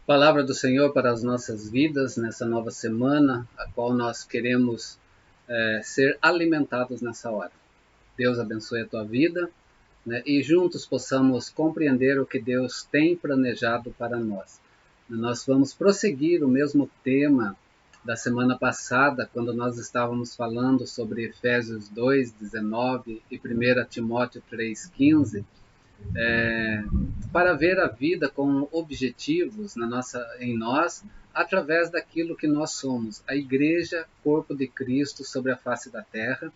Palavra do Senhor para as nossas vidas nessa nova semana, a qual nós queremos ser alimentados nessa hora. Deus abençoe a tua vida, né, e juntos possamos compreender o que Deus tem planejado para nós. Nós vamos prosseguir o mesmo tema da semana passada, quando nós estávamos falando sobre Efésios 2:19 e 1 Timóteo 3:15, para ver a vida com objetivos em nós, através daquilo que nós somos, a igreja, corpo de Cristo sobre a face da terra.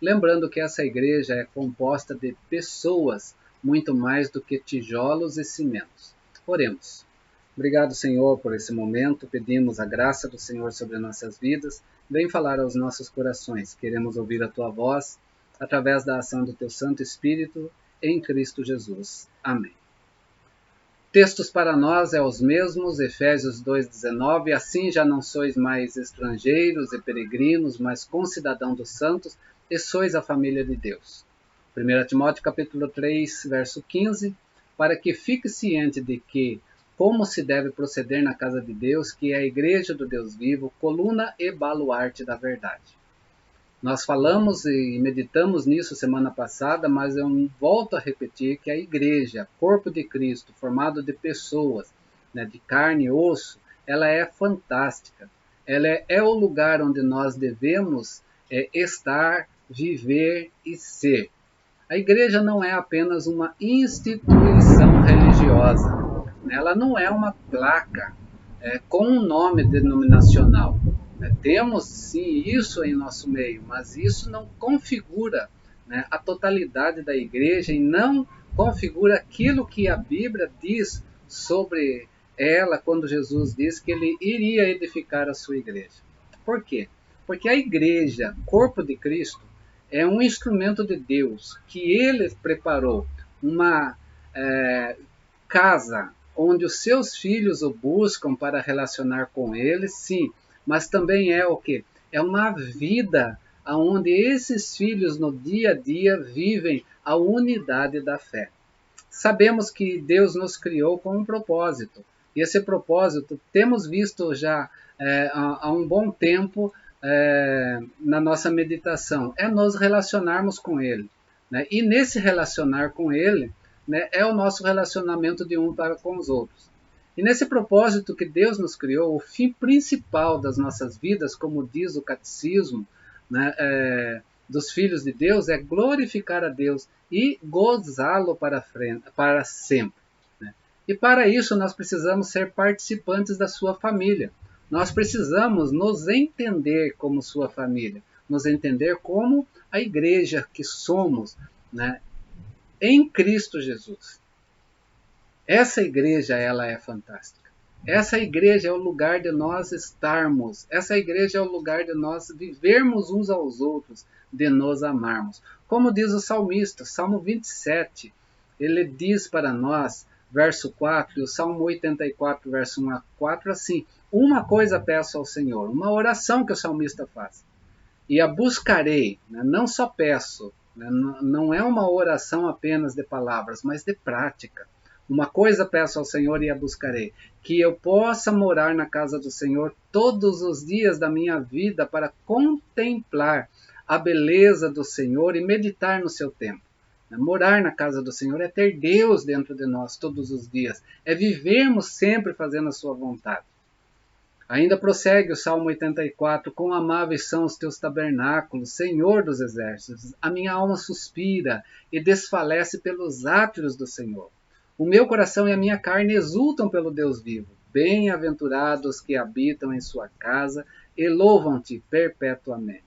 Lembrando que essa igreja é composta de pessoas, muito mais do que tijolos e cimentos. Oremos. Obrigado, Senhor, por esse momento. Pedimos a graça do Senhor sobre nossas vidas. Vem falar aos nossos corações. Queremos ouvir a tua voz através da ação do teu Santo Espírito em Cristo Jesus. Amém. Textos para nós é os mesmos, Efésios 2:19, assim já não sois mais estrangeiros e peregrinos, mas concidadãos dos santos, e sois a família de Deus. 1 Timóteo capítulo 3, verso 15, para que fique ciente de que, como se deve proceder na casa de Deus, que é a igreja do Deus vivo, coluna e baluarte da verdade. Nós falamos e meditamos nisso semana passada, mas eu volto a repetir que a igreja, corpo de Cristo, formado de pessoas, né, de carne e osso, ela é fantástica. Ela é o lugar onde nós devemos estar, viver e ser. A igreja não é apenas uma instituição religiosa. Ela não é uma placa com um nome denominacional. Temos sim isso em nosso meio, mas isso não configura, né, a totalidade da igreja e não configura aquilo que a Bíblia diz sobre ela quando Jesus diz que ele iria edificar a sua igreja. Por quê? Porque a igreja, corpo de Cristo, é um instrumento de Deus que ele preparou, uma casa onde os seus filhos o buscam para relacionar com ele, sim, mas também é o que? É uma vida onde esses filhos no dia a dia vivem a unidade da fé. Sabemos que Deus nos criou com um propósito, e esse propósito temos visto já há um bom tempo na nossa meditação, é nos relacionarmos com Ele. Né? E nesse relacionar com Ele, né, é o nosso relacionamento de um para com os outros. E nesse propósito que Deus nos criou, o fim principal das nossas vidas, como diz o catecismo, né, dos filhos de Deus, é glorificar a Deus e gozá-lo para sempre. Né? E para isso nós precisamos ser participantes da sua família. Nós precisamos nos entender como sua família, nos entender como a igreja que somos, né, em Cristo Jesus. Essa igreja, ela é fantástica. Essa igreja é o lugar de nós estarmos. Essa igreja é o lugar de nós vivermos uns aos outros, de nos amarmos. Como diz o salmista, Salmo 27, ele diz para nós, verso 4, e o Salmo 84, verso 1 a 4, assim: uma coisa peço ao Senhor, uma oração que o salmista faz, e a buscarei, né? Não só peço, né? Não é uma oração apenas de palavras, mas de prática. Uma coisa peço ao Senhor e a buscarei, que eu possa morar na casa do Senhor todos os dias da minha vida para contemplar a beleza do Senhor e meditar no seu templo. Morar na casa do Senhor é ter Deus dentro de nós todos os dias, é vivermos sempre fazendo a sua vontade. Ainda prossegue o Salmo 84, quão amáveis são os teus tabernáculos, Senhor dos exércitos. A minha alma suspira e desfalece pelos átrios do Senhor. O meu coração e a minha carne exultam pelo Deus vivo. Bem-aventurados que habitam em sua casa e louvam-te perpetuamente.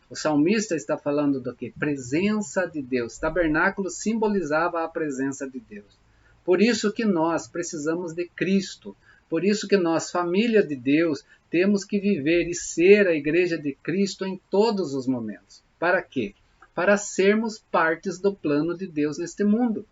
O salmista está falando do que? Presença de Deus. Tabernáculo simbolizava a presença de Deus. Por isso que nós precisamos de Cristo. Por isso que nós, família de Deus, temos que viver e ser a igreja de Cristo em todos os momentos. Para quê? Para sermos partes do plano de Deus neste mundo.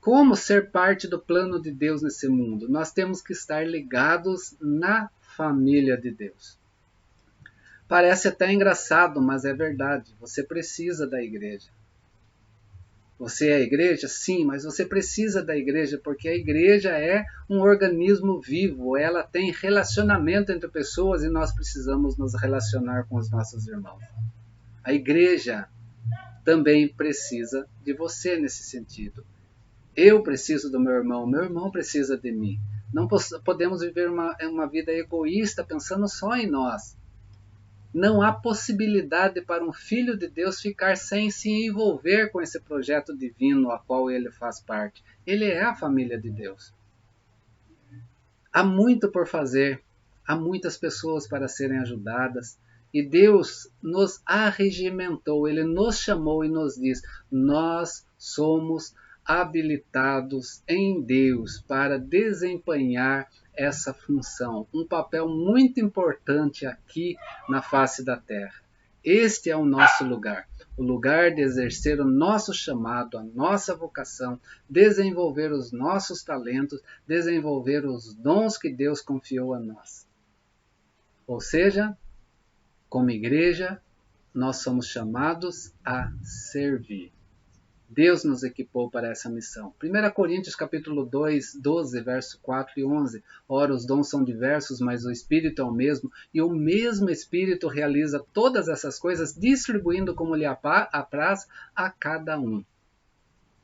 Como ser parte do plano de Deus nesse mundo? Nós temos que estar ligados na família de Deus. Parece até engraçado, mas é verdade. Você precisa da igreja. Você é a igreja? Sim, mas você precisa da igreja, porque a igreja é um organismo vivo, ela tem relacionamento entre pessoas e nós precisamos nos relacionar com os nossos irmãos. A igreja também precisa de você nesse sentido. Eu preciso do meu irmão precisa de mim. Não podemos viver uma vida egoísta pensando só em nós. Não há possibilidade para um filho de Deus ficar sem se envolver com esse projeto divino a qual ele faz parte. Ele é a família de Deus. Há muito por fazer, há muitas pessoas para serem ajudadas, e Deus nos arregimentou, Ele nos chamou e nos diz: nós somos habilitados em Deus para desempenhar essa função, um papel muito importante aqui na face da terra. Este é o nosso lugar, o lugar de exercer o nosso chamado, a nossa vocação, desenvolver os nossos talentos, desenvolver os dons que Deus confiou a nós. Ou seja, como igreja, nós somos chamados a servir. Deus nos equipou para essa missão. 1 Coríntios capítulo 2, 12, verso 4 e 11. Ora, os dons são diversos, mas o Espírito é o mesmo, e o mesmo Espírito realiza todas essas coisas, distribuindo como lhe apraz a cada um.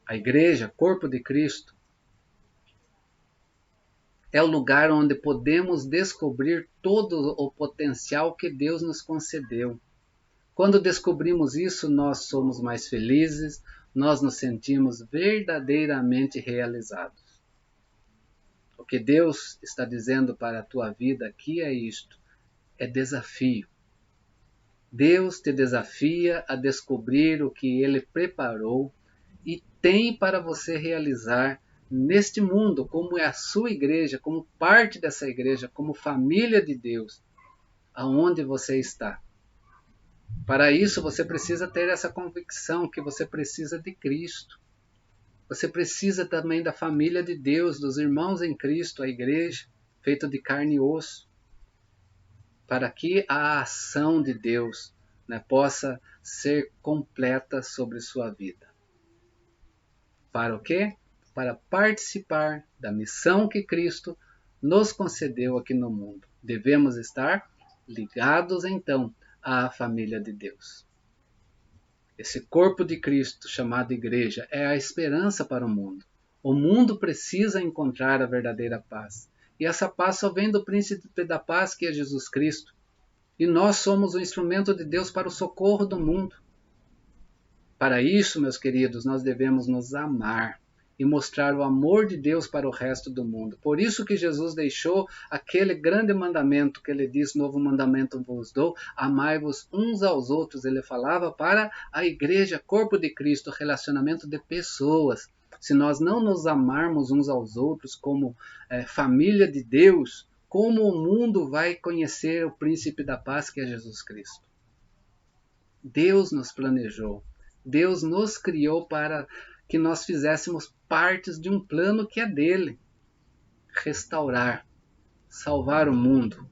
A igreja, corpo de Cristo, é o lugar onde podemos descobrir todo o potencial que Deus nos concedeu. Quando descobrimos isso, nós somos mais felizes, nós nos sentimos verdadeiramente realizados. O que Deus está dizendo para a tua vida aqui é isto, é desafio. Deus te desafia a descobrir o que Ele preparou e tem para você realizar neste mundo, como é a sua igreja, como parte dessa igreja, como família de Deus, aonde você está. Para isso, você precisa ter essa convicção que você precisa de Cristo. Você precisa também da família de Deus, dos irmãos em Cristo, a igreja, feita de carne e osso, para que a ação de Deus, possa ser completa sobre sua vida. Para o quê? Para participar da missão que Cristo nos concedeu aqui no mundo. Devemos estar ligados, então, à família de Deus. Esse corpo de Cristo, chamado igreja, é a esperança para o mundo. O mundo precisa encontrar a verdadeira paz. E essa paz só vem do príncipe da paz, que é Jesus Cristo. E nós somos o instrumento de Deus para o socorro do mundo. Para isso, meus queridos, nós devemos nos amar e mostrar o amor de Deus para o resto do mundo. Por isso que Jesus deixou aquele grande mandamento que ele diz: novo mandamento vos dou, amai-vos uns aos outros. Ele falava para a igreja, corpo de Cristo, relacionamento de pessoas. Se nós não nos amarmos uns aos outros como família de Deus, como o mundo vai conhecer o príncipe da paz, que é Jesus Cristo? Deus nos planejou, Deus nos criou para que nós fizéssemos partes de um plano que é dele. Restaurar, salvar o mundo.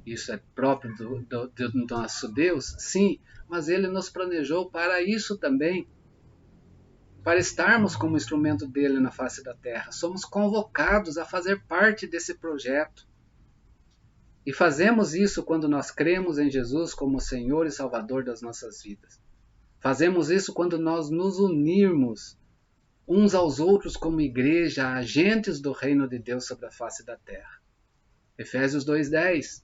Isso é próprio do nosso Deus? Sim, mas ele nos planejou para isso também. Para estarmos como instrumento dele na face da terra. Somos convocados a fazer parte desse projeto. E fazemos isso quando nós cremos em Jesus como Senhor e Salvador das nossas vidas. Fazemos isso quando nós nos unirmos uns aos outros como igreja, agentes do reino de Deus sobre a face da terra. Efésios 2:10.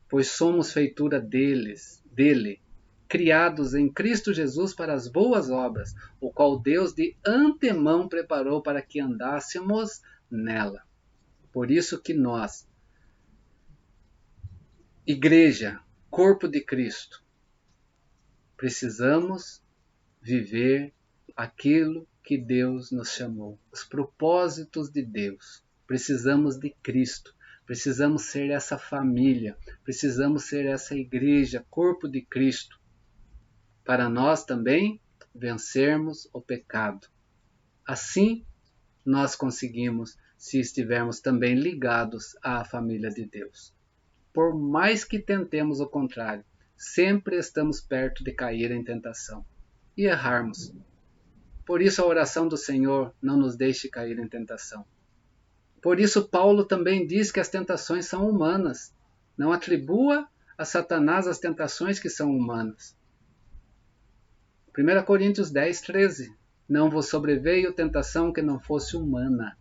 Pois somos feitura dele, criados em Cristo Jesus para as boas obras, o qual Deus de antemão preparou para que andássemos nela. Por isso que nós, igreja, corpo de Cristo, precisamos viver aquilo que Deus nos chamou, os propósitos de Deus. Precisamos de Cristo, precisamos ser essa família, precisamos ser essa igreja, corpo de Cristo, para nós também vencermos o pecado. Assim, nós conseguimos, se estivermos também ligados à família de Deus. Por mais que tentemos o contrário, sempre estamos perto de cair em tentação e errarmos. Por isso a oração do Senhor, não nos deixe cair em tentação. Por isso Paulo também diz que as tentações são humanas. Não atribua a Satanás as tentações que são humanas. 1 Coríntios 10, 13. Não vos sobreveio tentação que não fosse humana.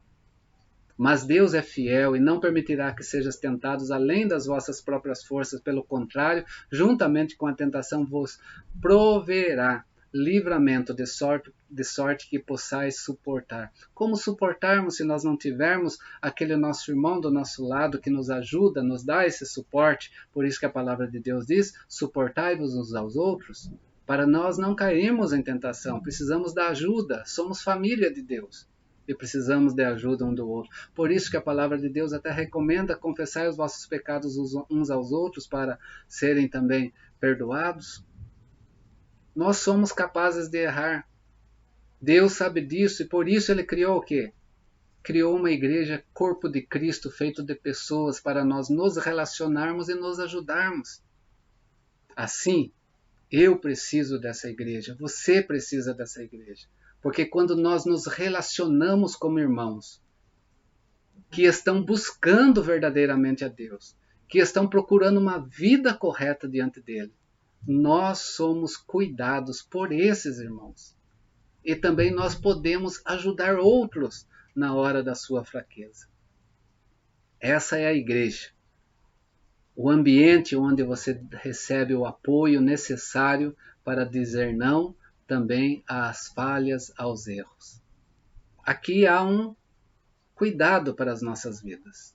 Mas Deus é fiel e não permitirá que sejais tentados além das vossas próprias forças. Pelo contrário, juntamente com a tentação vos proverá livramento de sorte que possais suportar. Como suportarmos se nós não tivermos aquele nosso irmão do nosso lado que nos ajuda, nos dá esse suporte? Por isso que a palavra de Deus diz, suportai-vos uns aos outros. Para nós não cairmos em tentação, precisamos da ajuda, somos família de Deus. E precisamos de ajuda um do outro. Por isso que a palavra de Deus até recomenda confessar os vossos pecados uns aos outros para serem também perdoados. Nós somos capazes de errar. Deus sabe disso e por isso Ele criou o quê? Criou uma igreja, corpo de Cristo, feito de pessoas para nós nos relacionarmos e nos ajudarmos. Assim, eu preciso dessa igreja, você precisa dessa igreja. Porque quando nós nos relacionamos como irmãos, que estão buscando verdadeiramente a Deus, que estão procurando uma vida correta diante dele, nós somos cuidados por esses irmãos. E também nós podemos ajudar outros na hora da sua fraqueza. Essa é a igreja. O ambiente onde você recebe o apoio necessário para dizer não também às falhas, aos erros. Aqui há um cuidado para as nossas vidas.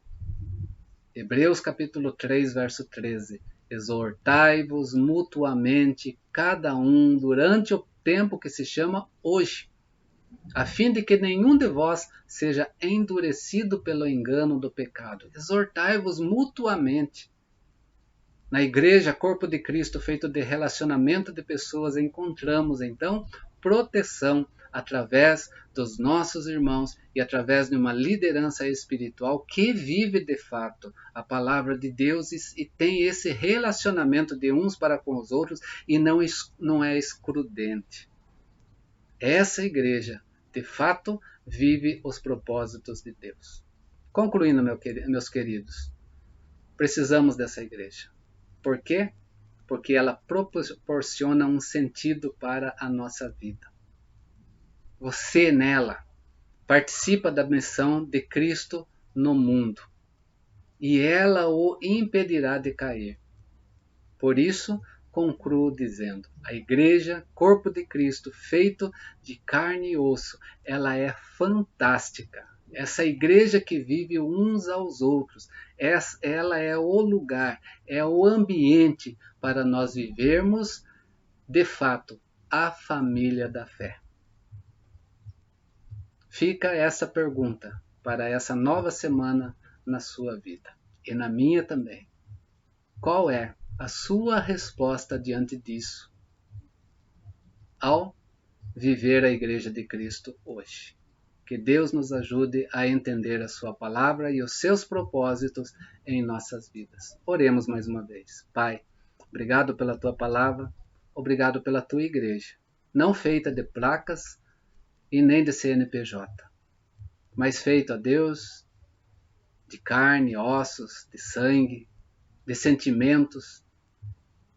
Hebreus capítulo 3, verso 13. Exortai-vos mutuamente, cada um, durante o tempo que se chama hoje, a fim de que nenhum de vós seja endurecido pelo engano do pecado. Exortai-vos mutuamente. Na igreja, corpo de Cristo, feito de relacionamento de pessoas, encontramos então proteção através dos nossos irmãos e através de uma liderança espiritual que vive de fato a palavra de Deus e tem esse relacionamento de uns para com os outros e não é excludente. Essa igreja, de fato, vive os propósitos de Deus. Concluindo, meus queridos, precisamos dessa igreja. Por quê? Porque ela proporciona um sentido para a nossa vida. Você nela participa da missão de Cristo no mundo e ela o impedirá de cair. Por isso, concluo dizendo, a igreja, corpo de Cristo, feito de carne e osso, ela é fantástica. Essa igreja que vive uns aos outros, ela é o lugar, é o ambiente para nós vivermos, de fato, a família da fé. Fica essa pergunta para essa nova semana na sua vida e na minha também. Qual é a sua resposta diante disso ao viver a Igreja de Cristo hoje? Que Deus nos ajude a entender a sua palavra e os seus propósitos em nossas vidas. Oremos mais uma vez. Pai, obrigado pela tua palavra, obrigado pela tua igreja, não feita de placas e nem de CNPJ, mas feita, ó Deus, de carne, ossos, de sangue, de sentimentos,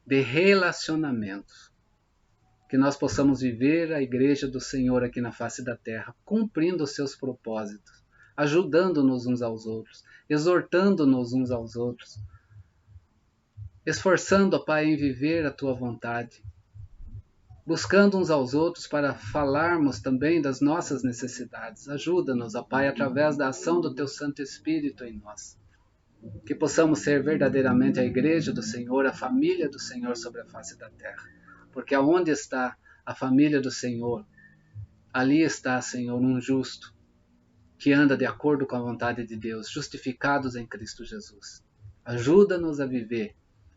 de relacionamentos. Que nós possamos viver a igreja do Senhor aqui na face da terra, cumprindo os seus propósitos, ajudando-nos uns aos outros, exortando-nos uns aos outros, esforçando, ó Pai, em viver a tua vontade, buscando uns aos outros para falarmos também das nossas necessidades. Ajuda-nos, ó Pai, através da ação do teu Santo Espírito em nós. Que possamos ser verdadeiramente a igreja do Senhor, a família do Senhor sobre a face da terra. Porque aonde está a família do Senhor, ali está, Senhor, um justo que anda de acordo com a vontade de Deus, justificados em Cristo Jesus. Ajuda-nos a viver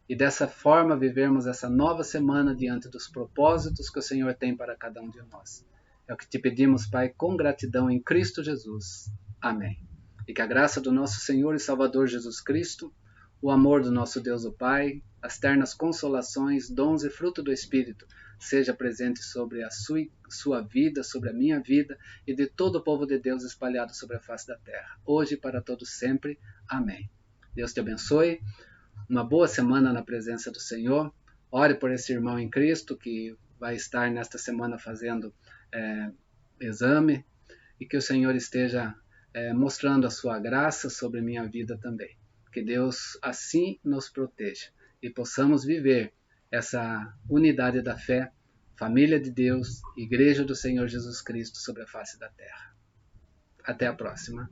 e dessa forma vivermos essa nova semana diante dos propósitos que o Senhor tem para cada um de nós. É o que te pedimos, Pai, com gratidão em Cristo Jesus. Amém. E que a graça do nosso Senhor e Salvador Jesus Cristo, o amor do nosso Deus o Pai, as ternas consolações, dons e fruto do Espírito, seja presente sobre a sua vida, sobre a minha vida e de todo o povo de Deus espalhado sobre a face da terra, hoje e para todos sempre. Amém. Deus te abençoe, uma boa semana na presença do Senhor. Ore por esse irmão em Cristo que vai estar nesta semana fazendo exame, e que o Senhor esteja mostrando a sua graça sobre minha vida também. Que Deus assim nos proteja e possamos viver essa unidade da fé, família de Deus, Igreja do Senhor Jesus Cristo sobre a face da terra. Até a próxima.